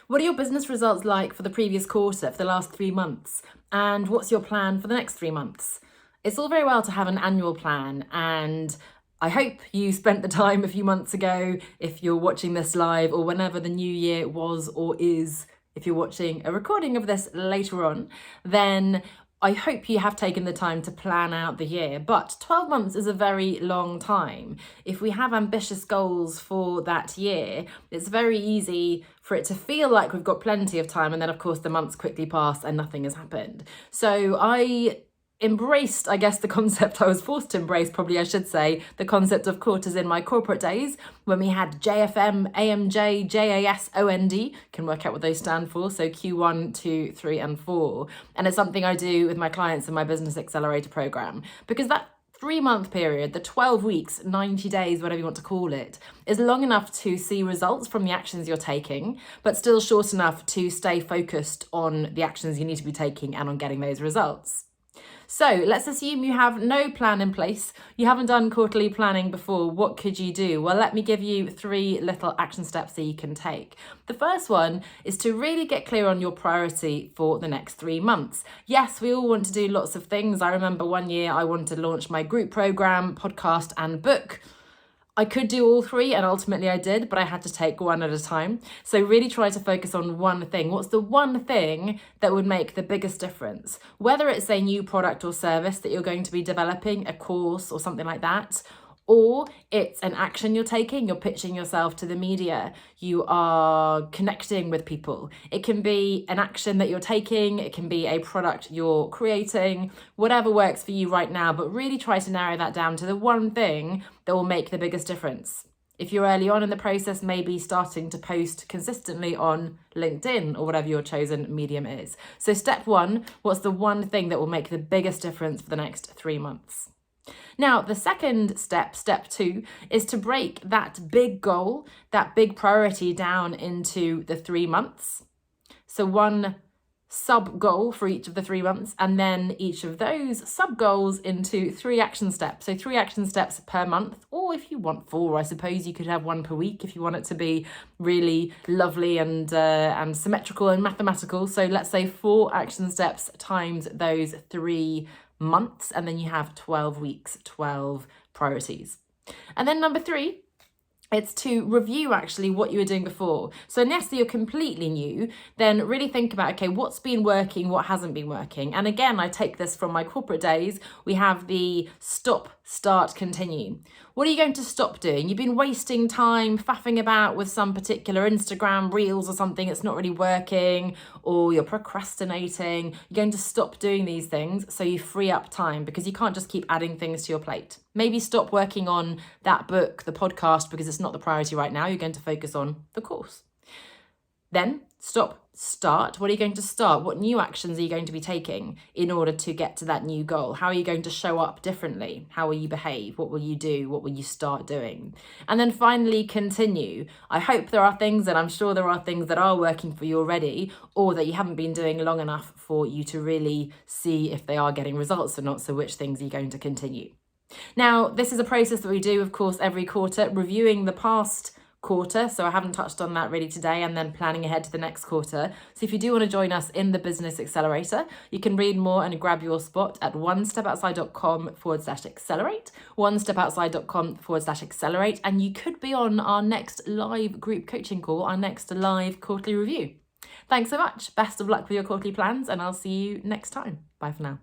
What are your business results like for the previous quarter, for the last 3 months? And what's your plan for the next 3 months? It's all very well to have an annual plan, and I hope you spent the time a few months ago, if you're watching this live, or whenever the new year was or is, if you're watching a recording of this later on, then I hope you have taken the time to plan out the year. But 12 months is a very long time. If we have ambitious goals for that year, it's very easy for it to feel like we've got plenty of time, and then of course the months quickly pass and nothing has happened. So I embraced, I guess, the concept I was forced to embrace, probably I should say, the concept of quarters in my corporate days when we had JFM, AMJ, JAS, OND, can work out what those stand for, so Q1, 2, 3 and 4. And it's something I do with my clients in my Business Accelerator program, because that 3-month period, the 12 weeks, 90 days, whatever you want to call it, is long enough to see results from the actions you're taking, but still short enough to stay focused on the actions you need to be taking and on getting those results. So let's assume you have no plan in place. You haven't done quarterly planning before. What could you do? Well, let me give you 3 little action steps that you can take. The first one is to really get clear on your priority for the next 3 months. Yes, we all want to do lots of things. I remember one year I wanted to launch my group program, podcast and book. I could do all 3 and ultimately I did, but I had to take one at a time. So really try to focus on one thing. What's the one thing that would make the biggest difference? Whether it's a new product or service that you're going to be developing, a course or something like that, or it's an action you're taking, you're pitching yourself to the media, you are connecting with people. It can be an action that you're taking, it can be a product you're creating, whatever works for you right now, but really try to narrow that down to the one thing that will make the biggest difference. If you're early on in the process, maybe starting to post consistently on LinkedIn or whatever your chosen medium is. So step 1, what's the one thing that will make the biggest difference for the next 3 months? Now, the second step, step 2, is to break that big goal, that big priority down into the 3 months. So one sub goal for each of the 3 months, and then each of those sub goals into 3 action steps. So 3 action steps per month, or if you want 4, I suppose you could have 1 per week if you want it to be really lovely and symmetrical and mathematical. So let's say 4 action steps times those 3 months, and then you have 12 weeks, 12 priorities. And then number 3, it's to review actually what you were doing before. So unless you're completely new, then really think about, okay, what's been working, what hasn't been working. And again, I take this from my corporate days. We have the stop, start, continue. What are you going to stop doing? You've been wasting time faffing about with some particular Instagram reels or something that's not really working, or you're procrastinating. You're going to stop doing these things so you free up time, because you can't just keep adding things to your plate. Maybe stop working on that book, the podcast, because it's not the priority right now. You're going to focus on the course. Then stop, start. What are you going to start? What new actions are you going to be taking in order to get to that new goal? How are you going to show up differently? How will you behave? What will you do? What will you start doing? And then finally, continue. I hope there are things, and I'm sure there are things that are working for you already, or that you haven't been doing long enough for you to really see if they are getting results or not. So which things are you going to continue? Now, this is a process that we do, of course, every quarter, reviewing the past quarter. So I haven't touched on that really today, and then planning ahead to the next quarter. So if you do want to join us in the Business Accelerator, you can read more and grab your spot at onestepoutside.com/accelerate, onestepoutside.com/accelerate, and you could be on our next live group coaching call, our next live quarterly review. Thanks so much. Best of luck with your quarterly plans, and I'll see you next time. Bye for now.